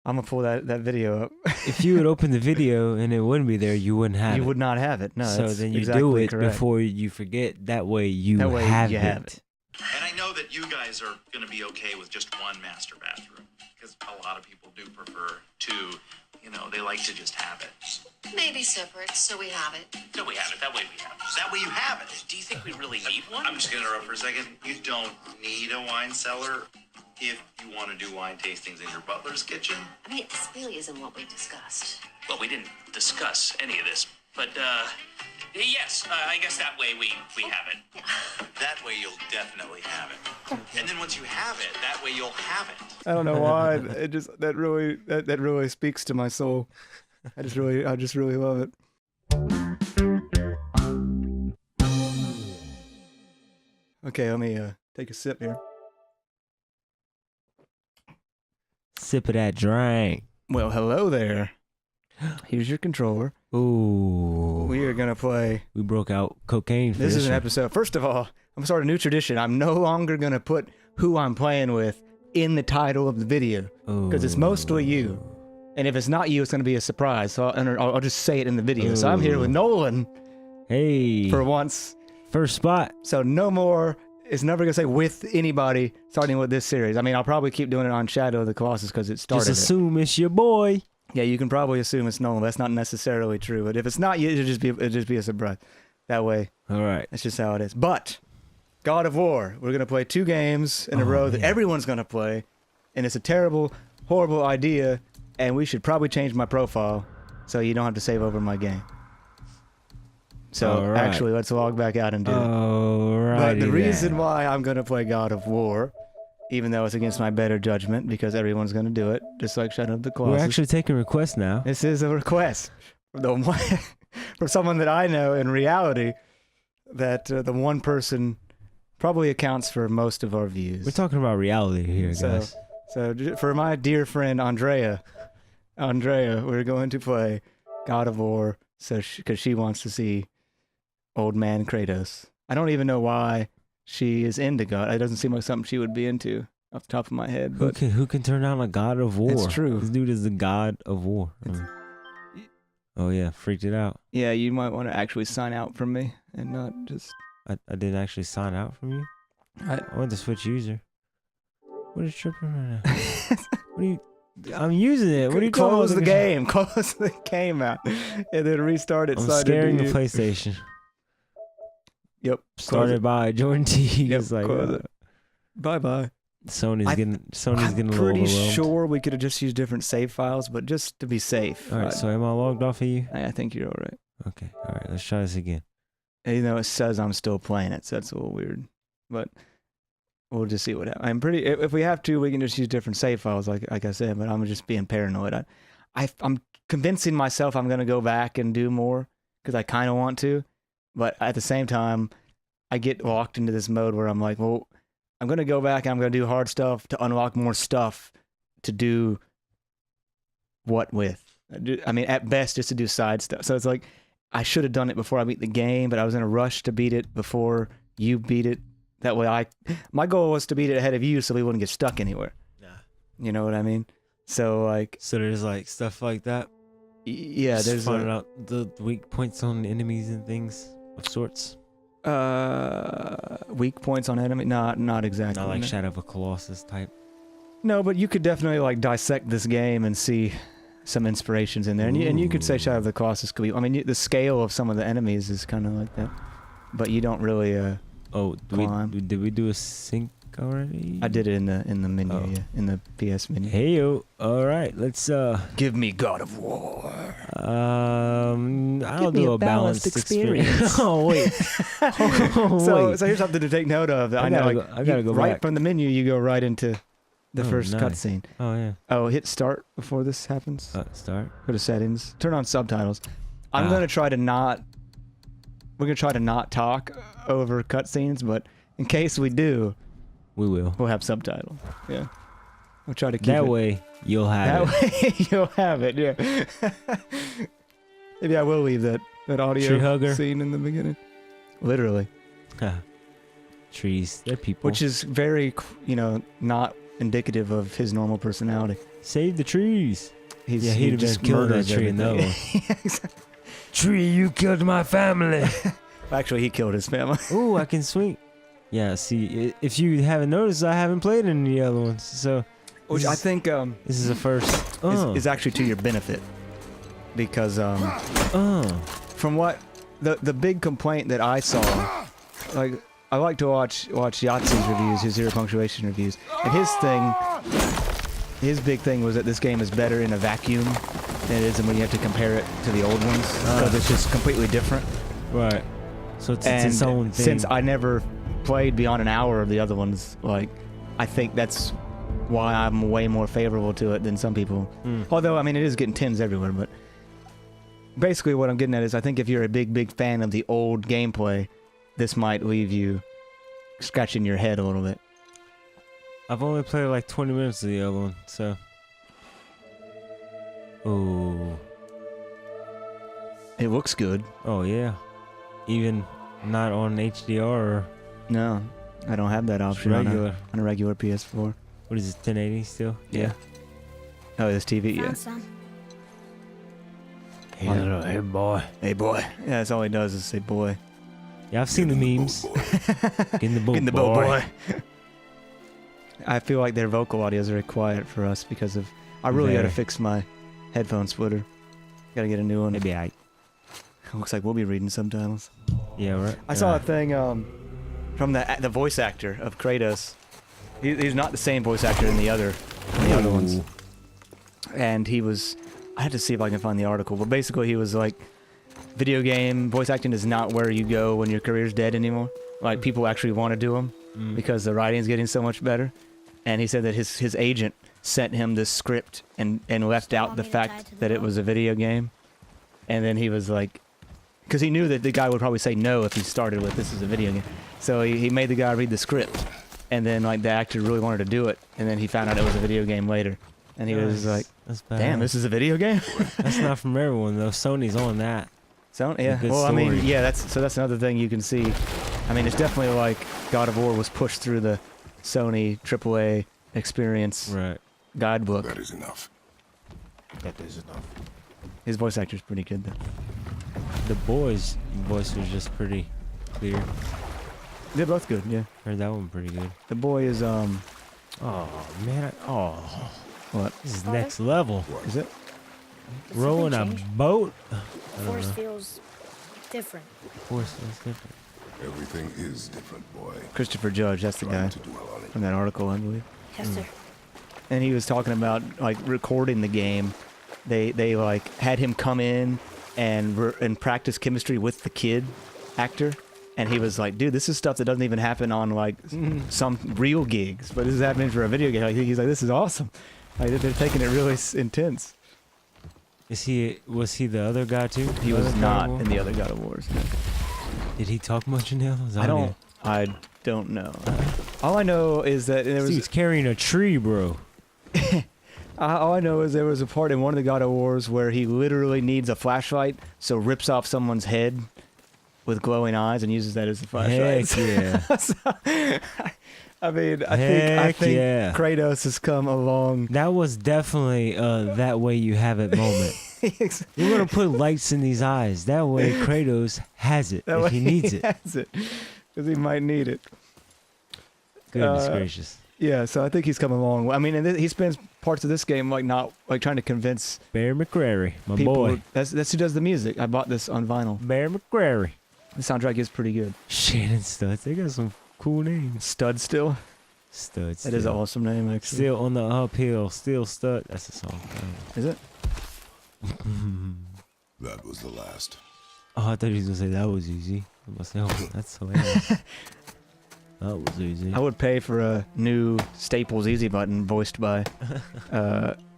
I'm gonna pull that video up. If you would open the video and it wouldn't be there, you wouldn't have it. You would not have it. No. So that's then you exactly do it correct. before you forget. That way you That way have you it. have it. And I know that you guys are going to be okay with just one master bathroom, because a lot of people do prefer two. You know, they like to just have it. Maybe separate, so we have it. So we have it. That way we have it. That way you have it. Do you think we really need one? I'm just going to interrupt for a second. You don't need a wine cellar if you want to do wine tastings in your butler's kitchen. I mean, this really isn't what we discussed. Well, we didn't discuss any of this, but yes, I guess that way we have it. That way you'll definitely have it. And then once you have it, that way you'll have it. I don't know why. It just that really speaks to my soul. I just really love it. Okay, let me take a sip here. Sip of that drink. Well, hello there. Here's your controller. Ooh. We are gonna play. We broke out cocaine. This is an one. episode. First of all, I'm starting a new tradition. I'm no longer gonna put who I'm playing with in the title of the video because it's mostly you. And if it's not you, it's gonna be a surprise. So I'll just say it in the video. So I'm here with Nolan. Hey. For once. First spot. So no more. It's never gonna say with anybody starting with this series. I mean, I'll probably keep doing it on Shadow of the Colossus because it started. Just assume it's your boy. Yeah, you can probably assume it's Nolan. That's not necessarily true. But if it's not you, it'll just be a surprise. That way. All right. That's just how it is. But God of War, we're gonna play 2 games in a row that everyone's gonna play, and it's a terrible, horrible idea. And we should probably change my profile so you don't have to save over my game. So actually, let's log back out and do it. But the reason why I'm going to play God of War, even though it's against my better judgment, because everyone's going to do it, just like Shadow of the Colossus. We're actually taking requests now. This is a request from someone that I know in reality that the one person probably accounts for most of our views. We're talking about reality here, guys. So for my dear friend Andrea, we're going to play God of War because she wants to see old man Kratos. I don't even know why she is into God. It doesn't seem like something she would be into off the top of my head. But who can turn down a God of War? It's true. This dude is the God of War. Oh yeah, freaked it out. Yeah, you might want to actually sign out from me and not just. I didn't actually sign out from you. I went to switch user. What is tripping right now? What are you? I'm using it. What are you talking about? Close the game. Close the game out, and then restart it. I'm scaring the PlayStation. Yep. Started by Jordan T. Yep. Like, bye bye. Sony's getting a little overwhelmed. I'm pretty sure we could have just used different save files, but just to be safe. All right. So am I logged off of you? I think you're all right. Okay. All right. Let's try this again. Even though it says I'm still playing it, so that's a little weird. But we'll just see what happens. I'm pretty. If we have to, we can just use different save files, like I said. But I'm just being paranoid. I'm convincing myself I'm gonna go back and do more because I kind of want to, but at the same time, I get locked into this mode where I'm like, well, I'm gonna go back and I'm gonna do hard stuff to unlock more stuff to do what with. I mean, at best, just to do side stuff. So it's like I should have done it before I beat the game, but I was in a rush to beat it before you beat it. That way, my goal was to beat it ahead of you, so we wouldn't get stuck anywhere. Yeah, you know what I mean. So there's like stuff like that. Yeah, just there's finding out the weak points on enemies and things of sorts. Weak points on enemy? Not exactly. Not like Shadow of a Colossus type. No, but you could definitely like dissect this game and see some inspirations in there, and you could say Shadow of the Colossus could be. I mean, the scale of some of the enemies is kind of like that, but you don't really. Did we do a sync already? I did it in the menu, yeah, in the PS menu. Hey yo, all right, let's give me God of War. I'll do a balanced experience. Oh wait. So here's something to take note of. I gotta go right back. From the menu. You go right into the first cutscene. Oh yeah. Oh, hit start before this happens. Start. Go to settings. Turn on subtitles. I'm gonna try to not. We're gonna try to not talk over cutscenes, but in case we do, we'll have subtitles. Yeah, we'll try to keep that way. You'll have way you'll have it. Yeah. Maybe I will leave that audio scene in the beginning. Literally. Trees, they're people. Which is very, not indicative of his normal personality. Save the trees. He'd He'd have just been killing that murders tree in that one. everything. Yeah, exactly. Tree, you killed my family. Actually, he killed his family. Ooh, I can swing. Yeah, see, if you haven't noticed, I haven't played any of the other ones, so Which I think this is a first. is actually to your benefit, because from what the big complaint that I saw, like I like to watch Yahtzee's reviews, his zero punctuation reviews, and his big thing was that this game is better in a vacuum than it is when you have to compare it to the old ones, because it's just completely different. Right. So it's its own thing. Since I never played beyond an hour of the other ones, like I think that's why I'm way more favorable to it than some people. Although I mean it is getting 10s everywhere, but basically what I'm getting at is I think if you're a big fan of the old gameplay, this might leave you scratching your head a little bit. I've only played like 20 minutes of the other one, so. Oh. It looks good. Oh yeah. Even not on HDR or No, I don't have that option regular. on a regular PS4. What is it, 1080 still? Yeah. Oh, this TV, yeah. Found some. Hey boy. Hey boy. Yeah, that's all he does is say boy. Yeah, I've seen the memes. Get in the boat, Get in the boat, boy. I feel like their vocal audio is very quiet for us because of. I really got to Very. fix my headphone splitter. Got to get a new one. Maybe I. Looks like we'll be reading subtitles. Yeah, right. I saw a thing from the voice actor of Kratos. He's not the same voice actor in the other ones. And he was. I had to see if I can find the article, but basically he was like, video game voice acting is not where you go when your career's dead anymore. Like people actually want to do them because the writing's getting so much better. And he said that his agent sent him this script and left out the fact that it was a video game. And then he was like, because he knew that the guy would probably say no if he started with this is a video game. So he made the guy read the script. And then like the actor really wanted to do it. And then he found out it was a video game later. And he was like, That's bad. damn, this is a video game? That's not from everyone though. Sony's on that. So yeah, good well, I mean, story. yeah, that's another thing you can see. I mean, it's definitely like God of War was pushed through the Sony AAA experience Right. guidebook. That is enough. That is enough. His voice actor's pretty good though. The boys' voice was just pretty clear. They're both good, yeah. Heard that one pretty good. The boy is Oh man. what This is next level. is it? Rowing a change. boat. Force feels different. Of course, that's different. Everything is different, boy. Christopher Judge, that's the Try guy not to dwell on it. from that article, I believe. Yes, sir. And he was talking about like recording the game. They like had him come in and practice chemistry with the kid actor. And he was like, dude, this is stuff that doesn't even happen on like some real gigs, but this is happening for a video game. Like, he's like, this is awesome. Like they're taking it really intense. Was he the other guy too? He The was other not guy? in the other God of Wars. No. Did he talk much in the others? I don't know. All I know is that there was. He's carrying a tree, bro. All I know is there was a part in one of the God of Wars where he literally needs a flashlight, so rips off someone's head with glowing eyes and uses that as a flashlight. Heck yeah. I mean, I Heck think yeah. Kratos has come along. That was definitely that way you have it moment. We're gonna put lights in these eyes. That way Kratos has it That if way he needs it. has it, because he might need it. Goodness gracious. Yeah, so I think he's come along. I mean, and he spends parts of this game like not like trying to convince Bear McCrary, my people. boy. That's who does the music. I bought this on vinyl. Bear McCrary. The soundtrack is pretty good. Shannon Studs. They got some cool names. Stud Still. Studs. That is an awesome name, actually. Still on the uphill. Still stud. That's the song. Is it? That was the last. Oh, I thought he was gonna say that was easy. I must say, oh, that's hilarious. That was easy. I would pay for a new Staples Easy Button voiced by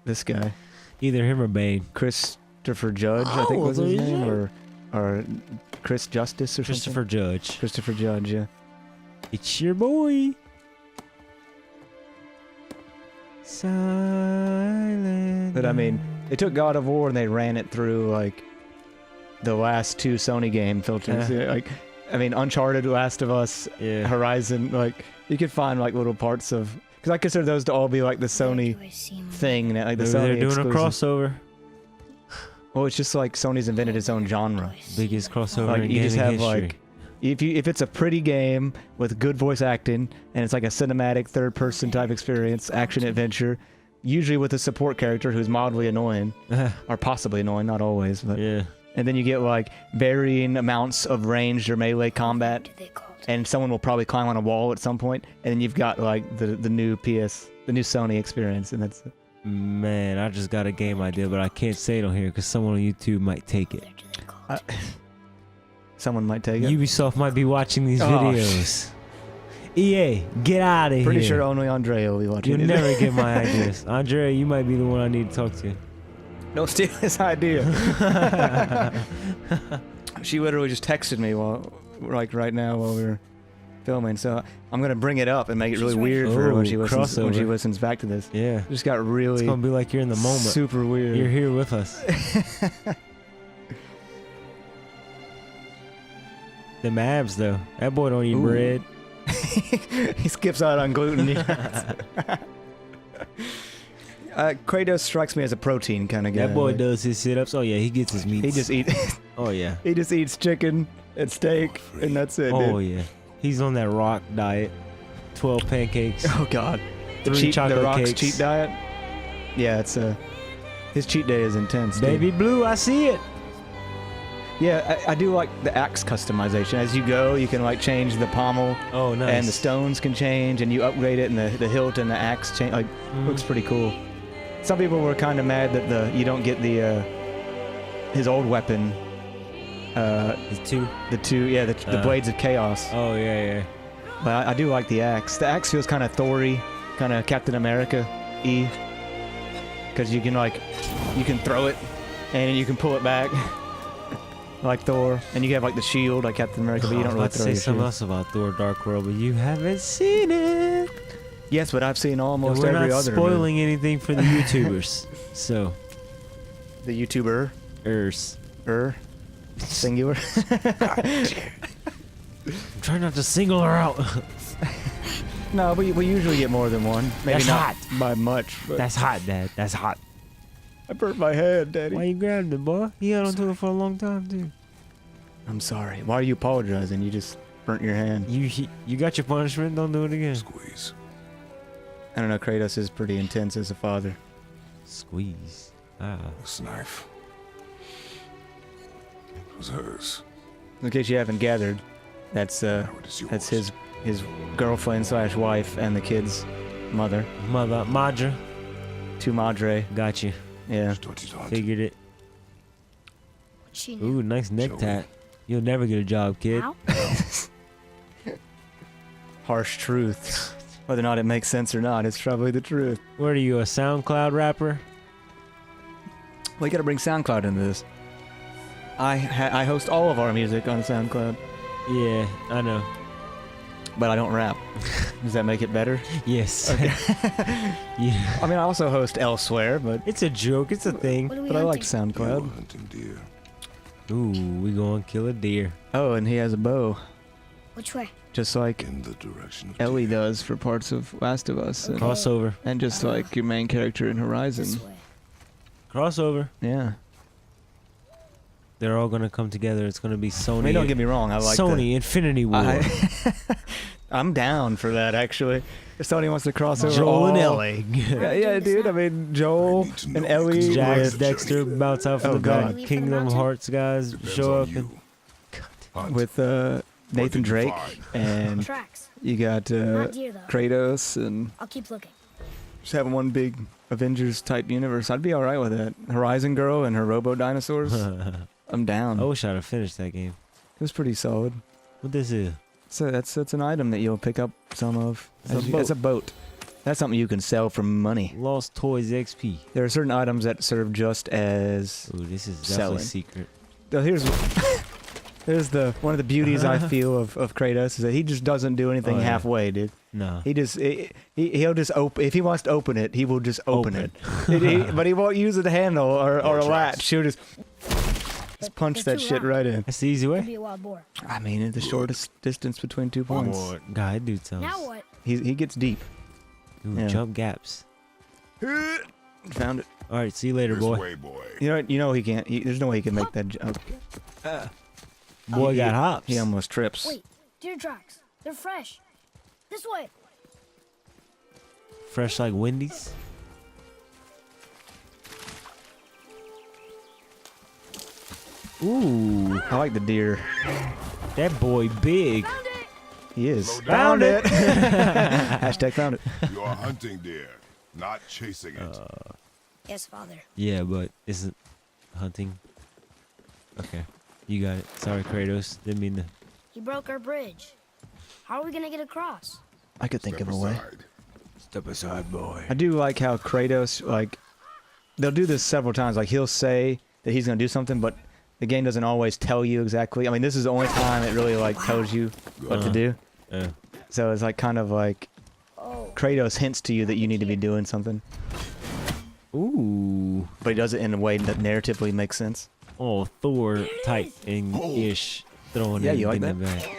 this guy, Either him or Bane. Christopher Judge, I think was his name, or Chris Justice or Christopher Judge. something. Christopher Judge, yeah. It's your boy. Silent. But I mean, they took God of War and they ran it through like the last two Sony game filters. Yeah. Yeah, like, I mean, Uncharted, Last of Us, Yeah. Horizon. Like, you could find like little parts of Because I consider those to all be like the Sony Do I see more? thing, like the Maybe Sony they're doing exclusive. a crossover. Well, it's just like Sony's invented its own genre. Biggest crossover Like in you just gaming have history. like, if it's a pretty game with good voice acting and it's like a cinematic third-person type experience, action adventure, usually with a support character who's mildly annoying or possibly annoying, not always, but Yeah. and then you get like varying amounts of ranged or melee combat, Do they call it? and someone will probably climb on a wall at some point, and then you've got like the new Sony experience, and that's Man, I just got a game idea, but I can't say it on here because someone on YouTube might take it. What do they call it? someone might take it. Ubisoft might be watching these Oh, videos. EA, get out of here. Pretty sure only Andrea will be watching. You'll it. never get my ideas. Andrea, you might be the one I need to talk to. Don't steal his idea. She literally just texted me like right now while we were filming, so I'm gonna bring it up and make it really She's ready. weird for her when Oh, she crossover. listens back to this. Yeah. It just got It's really gonna be like you're in the moment. super weird. You're here with us. Them abs though. That boy don't eat Ooh. bread. He skips out on gluten. Kratos strikes me as a protein kind of guy. That boy Like, does his sit-ups. Oh yeah, he gets his meats. He just Oh yeah. eats chicken and steak, and that's it. Oh dude. yeah. He's on that rock diet. 12 pancakes. Oh god. Three chocolate the Rock's cakes. cheat diet. Yeah, it's his cheat day is intense. dude. Baby blue, I see it. Yeah, I do like the axe customization. As you go, you can like change the pommel, Oh nice. and the stones can change, and you upgrade it, and the hilt and the axe change. Like, looks pretty cool. Some people were kind of mad that you don't get the his old weapon, It's two. the blades of chaos. Oh yeah, yeah. But I do like the axe. The axe feels kind of Thor-y, kind of Captain America-y, because you can throw it, and you can pull it back. Like Thor, and you have like the shield like Captain America, but you I don't was really about to throw say your something shield. else about Thor: Dark World, but you haven't seen it. Yes, but I've seen And almost we're every not other spoiling anything for the YouTubers. So, the YouTuber singular. I'm trying not to single her out. No, we usually get more than one. Maybe That's not hot. by much. But That's hot, Dad. That's hot. I burnt my head, Daddy. Why you grabbed it, boy? You held onto it for a long time, too. I'm sorry. Why are you apologizing? You just burnt your hand. You got your punishment. Don't do it again. Squeeze. I don't know. Kratos is pretty intense as a father. Squeeze. Ah. This knife. It was hers. In case you haven't gathered, that's Now it is yours. that's his girlfriend / wife and the kid's mother. Mother, Madra. To Madre. Got you. Yeah. Figured it. She Ooh, nice neck Joey. tat. You'll never get a job, kid. Ow. Harsh truth. Whether or not it makes sense or not, it's probably the truth. What are you, a SoundCloud rapper? Well, you gotta bring SoundCloud into this. I host all of our music on SoundCloud, Yeah, I know. but I don't rap. Does that make it better? Yes. Okay. Yeah. I mean, I also host elsewhere, but It's a joke. It's a thing. What are we I like hunting? You were SoundCloud. hunting deer. Ooh, we gonna kill a deer. Oh, and he has a bow, Which way? just like In the direction of Ellie deer. does for parts of Last of Us, and, Okay. Crossover. and just like your main character in This Horizon. way. Crossover. Yeah. They're all gonna come together. It's gonna be Sony. I mean, don't get me wrong. I like Sony Infinity War. I'm down for that, actually. If Sony wants to cross over Joel and all- Ellie. Yeah, dude. I mean, Joel I need to and know Ellie. exactly Jax, the with, Dexter journey bounce out from Oh, the God. back. Kingdom Hearts guys depends show on up you. and Hunt. with Nathan did you Drake, find? and Tracks. you got Not deer though. Kratos, and I'll keep looking. just having one big Avengers type universe. I'd be all right with that. Horizon Girl and her Robo Dinosaurs. I'm down. I wish I'd have finished that game. It was pretty solid. What this is? So that's an item that you'll pick up some of. It's a It's a boat. That's something you can sell for money. Lost Toys XP. There are certain items that serve just as. Ooh, this is definitely Selling. secret. Oh, here's one of the beauties I feel of Kratos is that he just doesn't do anything Oh, yeah. halfway, dude. No. He just he'll just open if he wants to open it, he will just open it. But he won't use a handle or a latch. He'll just punch they're that too shit loud. right in. That's the easy Could way. be a wild boar. I mean, the shortest distance between 2 points. God, dude sounds. Now what? He gets deep. Ooh, Yeah. jump gaps. Found it. All right, see you later, This boy. way, boy. You know he can't. There's no way he can make that jump. Boy got hops. He almost trips. Wait, deer tracks. They're fresh. This way. Fresh like Wendy's. Ooh, I like the deer. that boy big. Found it. He is. Slow down. Found it. Hashtag found it. You're hunting deer, not chasing it. Yes, Father. Yeah, but isn't hunting. Okay, you got it. Sorry, Kratos. Didn't mean to. He broke our bridge. How are we gonna get across? I could think Step of a way. aside. Step aside, boy. I do like how Kratos, like, they'll do this several times. Like, he'll say that he's going to do something, but the game doesn't always tell you exactly. I mean, this is the only time it really, like, tells you what to do. So it's, like, kind of like Oh, Kratos hints to you that you need to be doing something. Ooh. But he does it in a way that narratively makes sense. Oh, Thor type ish. Throwing Yeah, you like everything in the bag.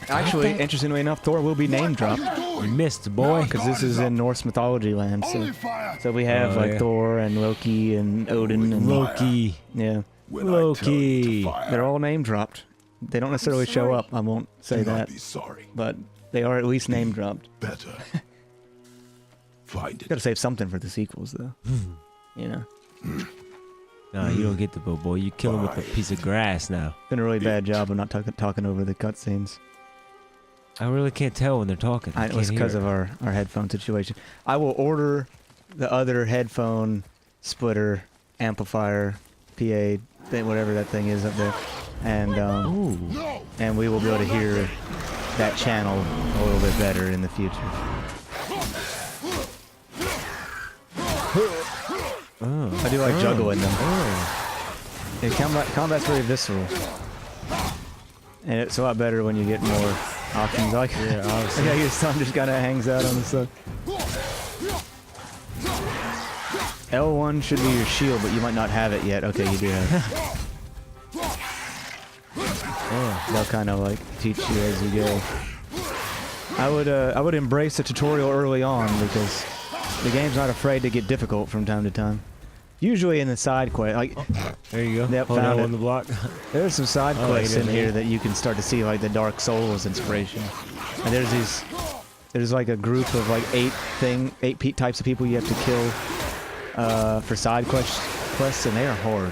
Actually, interestingly enough, Thor will be name dropped. You missed, boy. Because this is in Norse mythology land. Only So, fire so we have, Oh, like, yeah. Thor and Loki and Odin and... Loki. Yeah. when I tell you Loki. to fire. They're all name dropped. They don't necessarily show sorry. up. I won't say Do not that. be sorry. But they are at least name dropped. Better. Find it. Gotta save something for the sequels, though. You know, Nah, you don't get the bow, boy. You kill him with a piece of grass now. been a really bad job of not talking over the cutscenes. I really can't tell when they're talking. It was because of our headphone situation. I will order the other headphone splitter amplifier PA thing, whatever that thing is up there, and Ooh. No. and we will be able to hear that channel a little bit better in the future. Oh. I do like juggling them. Oh. Yeah, combat's very visceral, and it's a lot better when you get more options. Like, Yeah, obviously. yeah, his son just kind of hangs out on the side. L1 should be your shield, but you might not have it yet. Okay, you do have it. Oh. They'll kind of like teach you as you go. I would embrace the tutorial early on because the game's not afraid to get difficult from time to time. Usually in the side quest, like There you go. Yep, Hold found down it. on the block. there's some side Oh, quests you in didn't here know. that you can start to see like the Dark Souls inspiration. And there's like a group of like eight types of people you have to kill for side quests, and they are hard.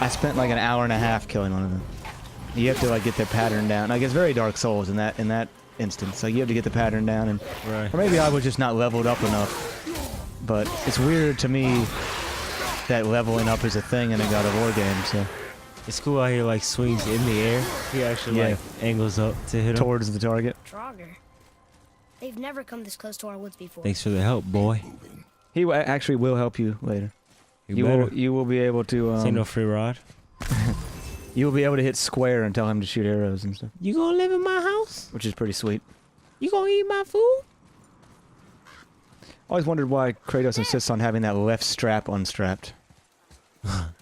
I spent like an hour and a half killing one of them. You have to like get their pattern down. Like it's very Dark Souls in that instance. So you have to get the pattern down, and Right. or maybe I was just not leveled up enough. But it's weird to me that leveling up is a thing in a God of War game. So It's cool how he like swings in the air. He actually Yeah. like angles up to hit him. towards the target. Trogger. They've never come this close to our woods before. Thanks for the help, boy. He actually will help you later. You better. You will be able to This ain't no free ride. you will be able to hit square and tell him to shoot arrows and stuff, You gonna live in my house? which is pretty sweet. You gonna eat my food? Always wondered why Kratos insists on having that left strap unstrapped.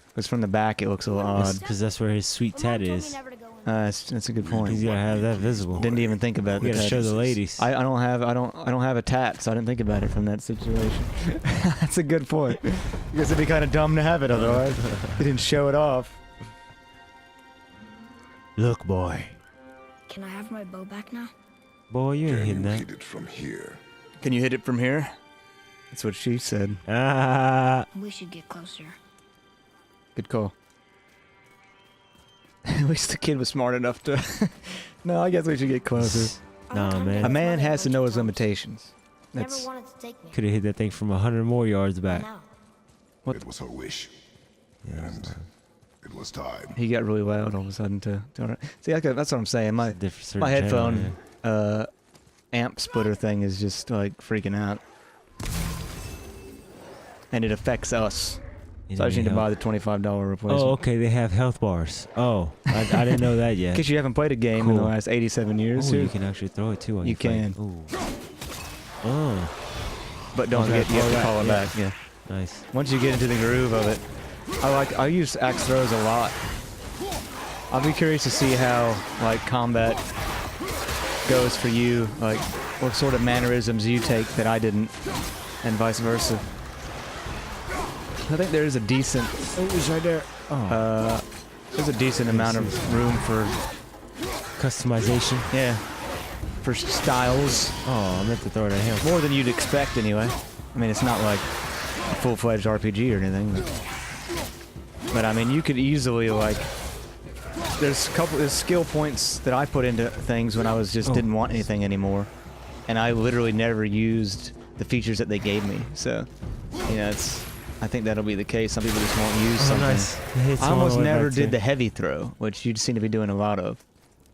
Because from the back it looks a little odd. Because that's where his sweet But Mom tat told me is. never to go in. That's a good point. He's gotta have that visible. Didn't even think about You the gotta tat. show the ladies. I don't have a tat, so I didn't think about it from that situation. That's a good point. Because it'd be kind of dumb to have it otherwise. You didn't show it off. Look, boy. Can I have my bow back now? Boy, you ain't Can hitting you that. hit it from here? Can you hit it from here? That's what she said. Ah. We should get closer. Good call. At least the kid was smart enough to. No, I guess we should get closer. Nah, I'm man. A man has to know his limitations. Never That's wanted to take me. Could have hit that thing from 100 more yards back. Now. What? It was her wish. Yeah, And it was time. he got really loud all of a sudden to see. That's what I'm saying. My different my certain channel, headphone amp splitter thing is just like freaking out, and it affects us. yeah. So I just need to buy help. the $25 replacement. Oh, okay. They have health bars. Oh, I didn't know that yet. In case you haven't played a game in the Cool. last 87 years, Oh, you here, can actually throw it too. On You your fight. can. Ooh. Oh, but don't Oh, forget you have to that- call it yeah. back. Yeah. nice. Once you get into the groove of it, I use axe throws a lot. I'll be curious to see how like combat goes for you. Like what sort of mannerisms you take that I didn't, and vice versa. I think there is a decent. Oh, he's right there. There's a decent amount of room for Customization. yeah, for styles. Oh, I meant to throw it at him. More than you'd expect, anyway. I mean, it's not like a full-fledged RPG or anything, but I mean, you could easily like. There's skill points that I put into things when I was just didn't want anything anymore, and I literally never used the features that they gave me. So, you know, I think that'll be the case. Some people just won't use something. Nice. I almost never did the heavy throw, which you seem to be doing a lot of.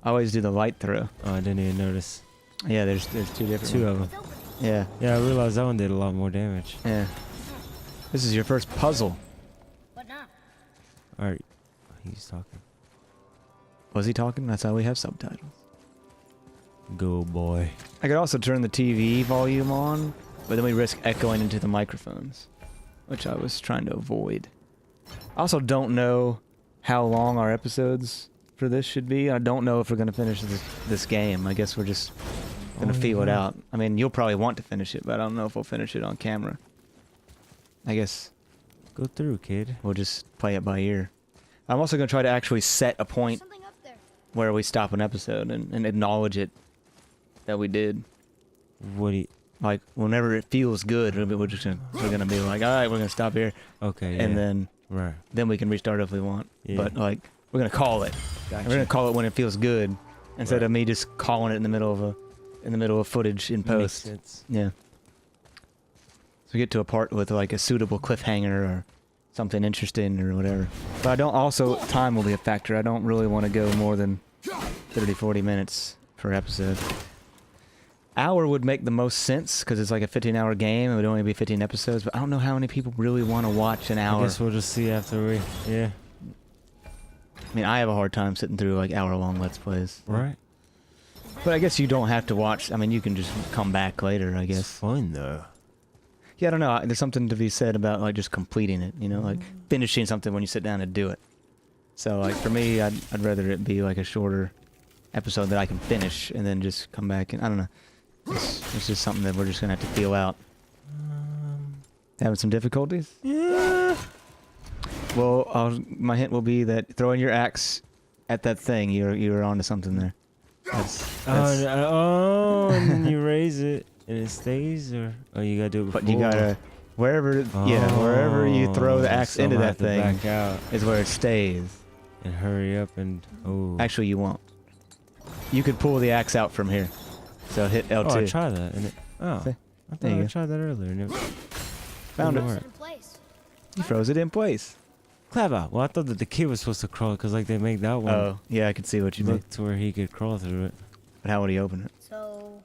I always do the light throw. Oh, I didn't even notice. Yeah, there's two different. Two ones. of them. Yeah. Yeah, I realized that one did a lot more damage. Yeah. This is your first puzzle. What now? All right, he's talking. Was he talking? That's how we have subtitles. Go boy. I could also turn the TV volume on, but then we risk echoing into the microphones, which I was trying to avoid. I also don't know how long our episodes for this should be. I don't know if we're going to finish this game. I guess we're just going to feel it out. I mean, you'll probably want to finish it, but I don't know if we'll finish it on camera. I guess Go through, kid. we'll just play it by ear. I'm also going to try to actually set a point Something up there. where we stop an episode and acknowledge it that we did. What do you... Like, whenever it feels good, we're gonna be like, all right, we're gonna stop here, Okay, yeah. and then we can restart if we want. Yeah. But like, we're gonna call it. Gotcha. We're gonna call it when it feels good, instead of me just calling it in the middle of footage in Makes post. sense. Yeah. So we get to a part with like a suitable cliffhanger or something interesting or whatever. But I don't. Also, time will be a factor. I don't really want to go more than 30, 40 minutes per episode. Hour would make the most sense because it's like a 15-hour game. It would only be 15 episodes, but I don't know how many people really want to watch an hour. I guess we'll just see after we... Yeah. I mean, I have a hard time sitting through like hour-long Let's Plays. Right. But I guess you don't have to watch. I mean, you can just come back later, I It's guess. fun, though. Yeah, I don't know. There's something to be said about like just completing it, you know, like finishing something when you sit down and do it. So like for me, I'd rather it be like a shorter episode that I can finish and then just come back and I don't know. It's just something that we're just gonna have to feel out. Having some difficulties? Yeah. Well, my hint will be that throwing your axe at that thing, you're onto something there. That's And then you raise it and it stays, or you gotta do it before. but you gotta wherever you throw the axe so into I'm that gonna have to thing back out is where it stays. and hurry up and Actually, you won't. You could pull the axe out from here. So hit L2. Oh, I tried that and it. Oh, See? I thought There you I go. tried that earlier and it Found didn't it. work. In place. You froze it in place. Clever. Well, I thought that the kid was supposed to crawl because like they make that one Oh, yeah, I can see what you mean. look to where he could crawl through it. But how would he open it? So,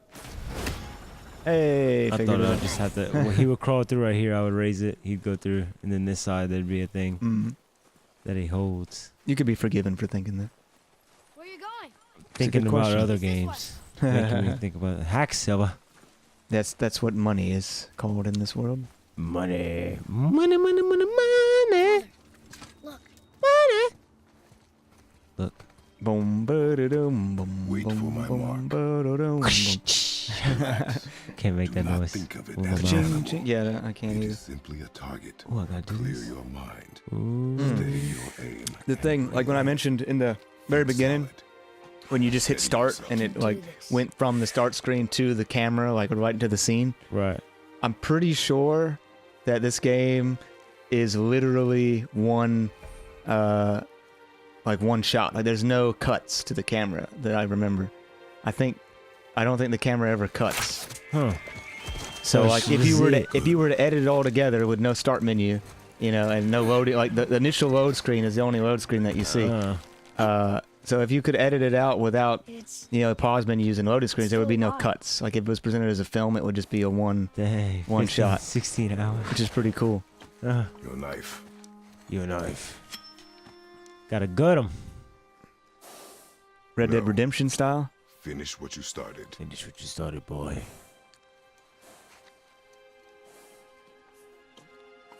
Hey, I figured thought it I out. would just have to. Well, he would crawl through right here. I would raise it. He'd go through, and then this side there'd be a thing Mm. that he holds. You could be forgiven for thinking that. where are you going? Thinking good about question. other games, making me think about hack silver. That's what money is called in this world. Money, money, money, money, money, Look. money. Look. Boom, ba-da-dum, boom, Wait boom, for my boom, mark. ba-da-dum, boom. Can't make Do that not noise. think of it with as my a mouth. Ching, ching. Yeah, I can't It either. is simply a target. Oh, I gotta do Clear this. your mind. Ooh. Stay your aim. The thing, like when I mentioned in the very beginning, when you just hit start and it like went from the start screen to the camera, like right into the scene. Right. I'm pretty sure that this game is literally one shot. Like there's no cuts to the camera that I remember. I don't think the camera ever cuts. Huh. So Oh, like shit. if you were to edit it all together with no start menu, you know, and no loading, like the initial load screen is the only load screen that you see. So if you could edit it out without, It's you know, pause menus and loading screens, there would be no cuts. Like if it was presented as a film, it would just be a one, Dang. One 15, shot. 16 hours. which is pretty cool. Uh, Your knife. your knife. Gotta gut him. Red Dead No. Redemption style. Finish what you started. Finish what you started, boy.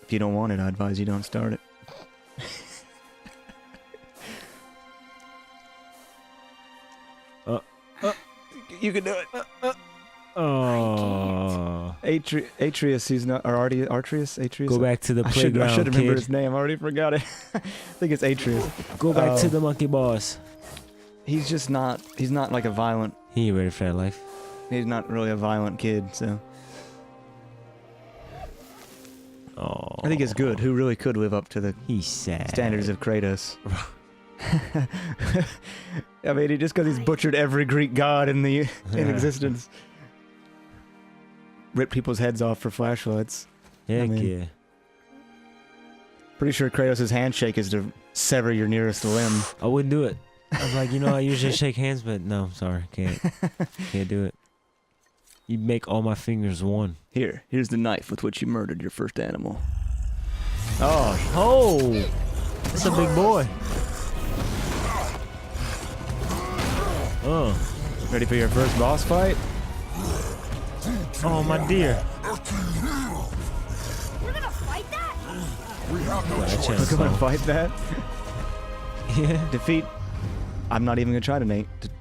If you don't want it, I advise you don't start it. You can do it. Oh. Atreus, he's not, or Artreus? Atreus? Go back to the I should playground, remember kid. his name. I already forgot it. I think it's Atreus. Go back to the monkey boss. He's just not, he's not like a violent, He ain't ready for that life. he's not really a violent kid, so. Oh. I think it's good. Who really could live up to the He's sad. standards of Kratos? I mean, just because he's butchered every Greek god in existence. Ripped people's heads off for flashlights. Heck mean- yeah. Pretty sure Kratos' handshake is to sever your nearest limb. I wouldn't do it. I was like, you know, I usually shake hands, but no, sorry, can't do it. You make all my fingers one. Here's the knife with which you murdered your first animal. Oh, that's a big boy. Oh, Ready for your first boss fight? oh my dear. We're gonna fight that? We're gonna fight that. Yeah. Defeat. I'm not even gonna try to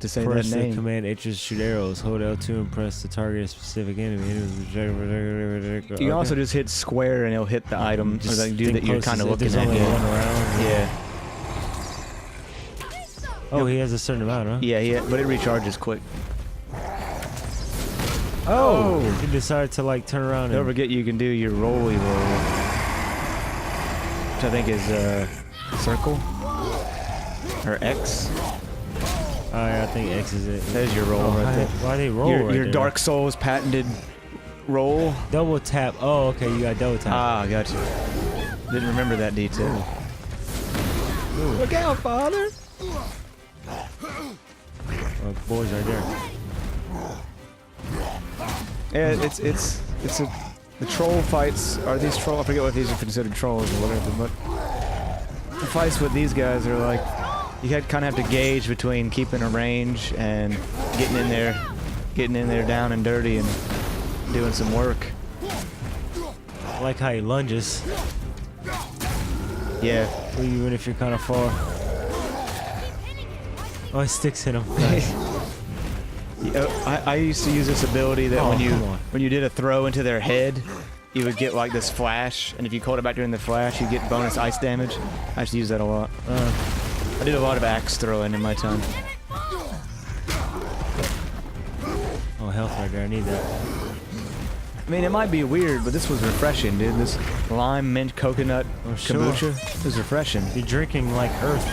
say Press that the name. command H to shoot arrows. Hold L2 and press to target a specific enemy. You can also just hit square and it'll hit the item or the dude that you're kind of looking There's at. only Yeah. one around. Yeah. Oh, he has a certain amount, huh? Yeah, but it recharges quick. Oh! He decided to like turn around Don't and forget you can do your rolly roll, which I think is circle or X. Oh, yeah, I think X is it. There's your roll right there. Why they roll Your, right your there? Dark Souls patented roll. Double tap. Oh, okay, you got double tap. Ah, gotcha. Didn't remember that detail. Look out, father! Oh, boys right there. Yeah, the troll fights are these troll. I forget what these are considered trolls or whatever, but the fights with these guys are like you kind of have to gauge between keeping a range and getting in there down and dirty and doing some work. I like how he lunges, Yeah. even if you're kind of far. Oh, his sticks hit him. Nice. I used to use this ability that Oh, when come on. you did a throw into their head, you would get like this flash, and if you called it back during the flash, you get bonus ice damage. I used to use that a lot. I did a lot of axe throwing in my time. Oh, health right there. I need that. I mean, it might be weird, but this was refreshing, dude. This lime mint coconut sure. kombucha was refreshing. You're drinking like earth.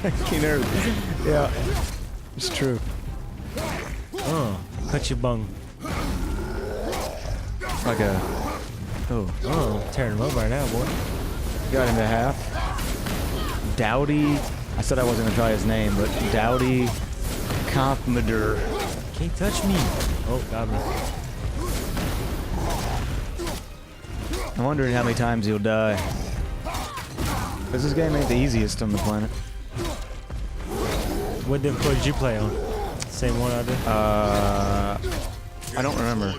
Drinking earth. Yeah, it's true. Oh, cut your bung. Like a Oh, tearing him up right now, boy. got him to half. Dowdy. I said I wasn't gonna try his name, but Dowdy Compmader. Can't touch me. Oh, got me. I'm wondering how many times he'll die. Cause this game ain't the easiest on the planet. What did you play on? Same one I did? I don't remember.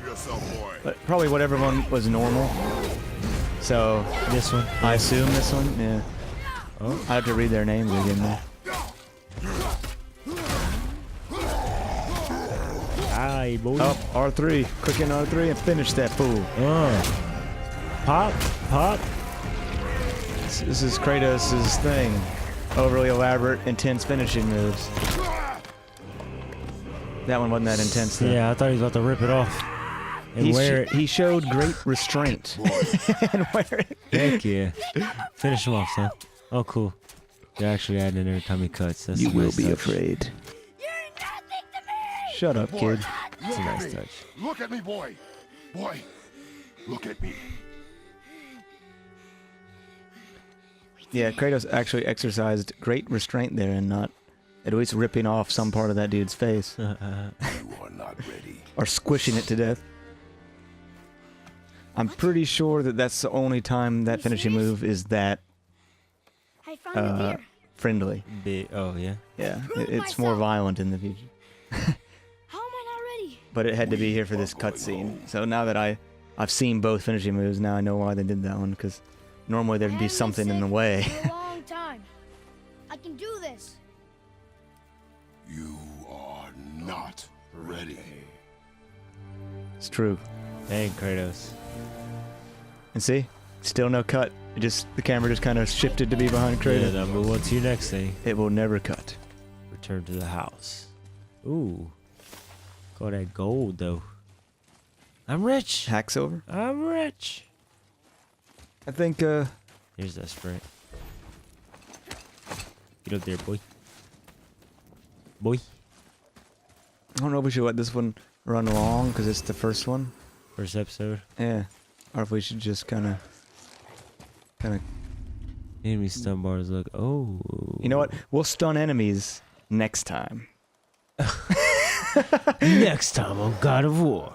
But probably whatever one was normal. So This one. I assume this one. Yeah. Oh. I have to read their names again though. Aye, boy. Up R3. Click in R3 and finish that fool. Pop, pop. This is Kratos' thing. Overly elaborate, intense finishing moves. That one wasn't that intense though. Yeah, I thought he was about to rip it off and wear it. He showed great restraint. And wear it. Heck yeah. Finish him off, son. Oh, cool. They're actually adding in every time he cuts. That's You a will nice be touch. afraid. Shut up, kid. That's a nice touch. Look at me, boy. Boy, look at me. Yeah, Kratos actually exercised great restraint there and not at least ripping off some part of that dude's face. You are not ready. Or squishing it to death. I'm pretty sure that that's the only time that finishing move is that I found it here. friendly. Oh, yeah. Yeah, it's more violent in the future. How am I not ready? But it had to be here for this cutscene. So now that I've seen both finishing moves, now I know why they did that one, because normally there'd be something in the way. For a long time. I can do this. You are not ready. It's true. Dang, Kratos. And see, still no cut. The camera just kind of shifted to be behind Yeah, Kratos. now move on to your next thing. It will never cut. Return to the house. Ooh. Got that gold, though. I'm rich. Hacks over. I'm rich. I think. Here's that sprint. Get up there, boy. Boy. I don't know if we should let this one run long because it's the first one. First episode. Yeah. Or if we should just kind of. Enemy stun bars look. Oh. You know what? We'll stun enemies next time. Next time on God of War.